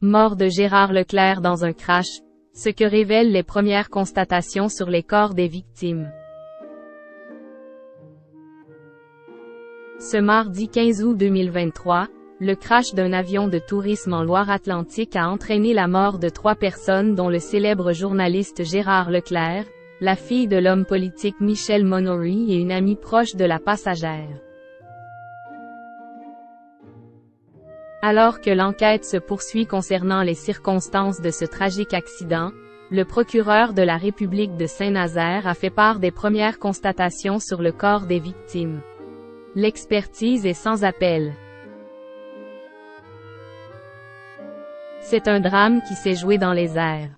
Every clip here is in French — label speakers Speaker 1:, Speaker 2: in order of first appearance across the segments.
Speaker 1: Mort de Gérard Leclerc dans un crash, ce que révèlent les premières constatations sur les corps des victimes. Ce mardi 15 août 2023, le crash d'un avion de tourisme en Loire-Atlantique a entraîné la mort de 3 personnes dont le célèbre journaliste Gérard Leclerc, la fille de l'homme politique Michel Monory et une amie proche de la passagère. Alors que l'enquête se poursuit concernant les circonstances de ce tragique accident, le procureur de la République de Saint-Nazaire a fait part des premières constatations sur le corps des victimes. L'expertise est sans appel. C'est un drame qui s'est joué dans les airs.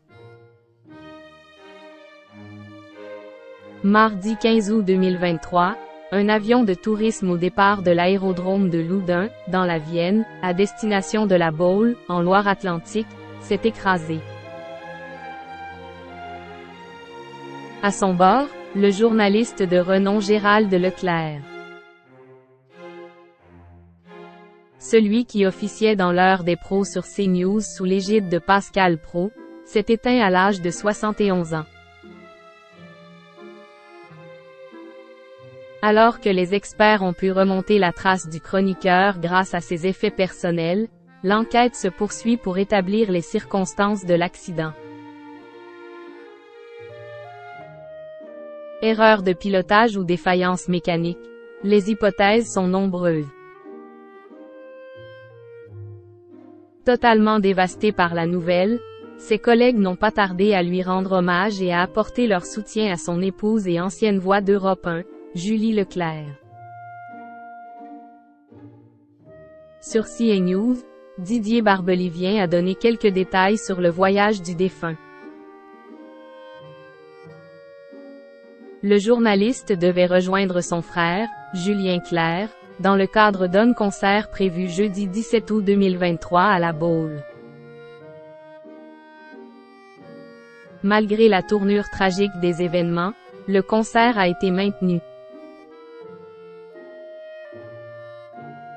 Speaker 1: Mardi 15 août 2023, un avion de tourisme au départ de l'aérodrome de Loudun, dans la Vienne, à destination de la Baule, en Loire-Atlantique, s'est écrasé. À son bord, le journaliste de renom Gérald Leclerc. Celui qui officiait dans l'heure des pros sur CNews sous l'égide de Pascal Praud, s'est éteint à l'âge de 71 ans. Alors que les experts ont pu remonter la trace du chroniqueur grâce à ses effets personnels, l'enquête se poursuit pour établir les circonstances de l'accident. Erreur de pilotage ou défaillance mécanique, les hypothèses sont nombreuses. Totalement dévasté par la nouvelle, ses collègues n'ont pas tardé à lui rendre hommage et à apporter leur soutien à son épouse et ancienne voix d'Europe 1, Julie Leclerc. Sur CNews, Didier Barbelivien a donné quelques détails sur le voyage du défunt. Le journaliste devait rejoindre son frère, Julien Clerc, dans le cadre d'un concert prévu jeudi 17 août 2023 à la Baule. Malgré la tournure tragique des événements, le concert a été maintenu.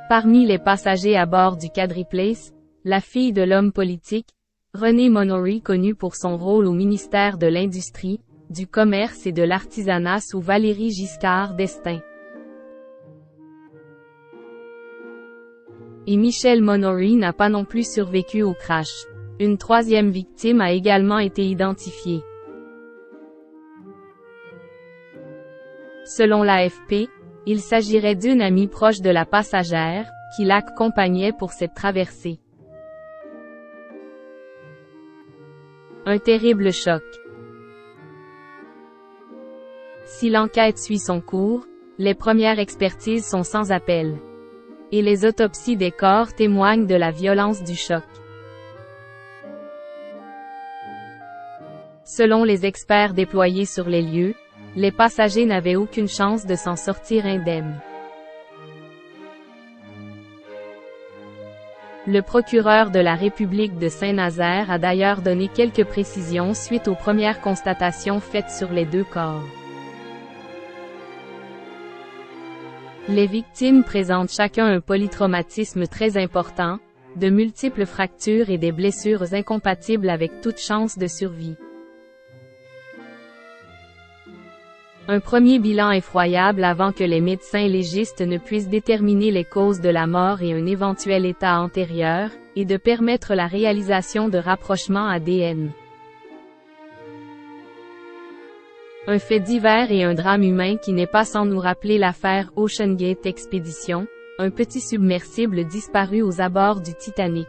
Speaker 1: Parmi les passagers à bord du quadriplace, la fille de l'homme politique, René Monory, connue pour son rôle au ministère de l'Industrie, du Commerce et de l'Artisanat sous Valéry Giscard d'Estaing. Et Michel Monory n'a pas non plus survécu au crash. Une 3e victime a également été identifiée. Selon l'AFP, il s'agirait d'une amie proche de la passagère, qui l'accompagnait pour cette traversée. Un terrible choc. Si l'enquête suit son cours, les premières expertises sont sans appel. Et les autopsies des corps témoignent de la violence du choc. Selon les experts déployés sur les lieux, les passagers n'avaient aucune chance de s'en sortir indemnes. Le procureur de la République de Saint-Nazaire a d'ailleurs donné quelques précisions suite aux premières constatations faites sur les 2 corps. Les victimes présentent chacun un polytraumatisme très important, de multiples fractures et des blessures incompatibles avec toute chance de survie. Un premier bilan effroyable avant que les médecins légistes ne puissent déterminer les causes de la mort et un éventuel état antérieur, et de permettre la réalisation de rapprochements ADN. Un fait divers et un drame humain qui n'est pas sans nous rappeler l'affaire OceanGate Expedition, un petit submersible disparu aux abords du Titanic.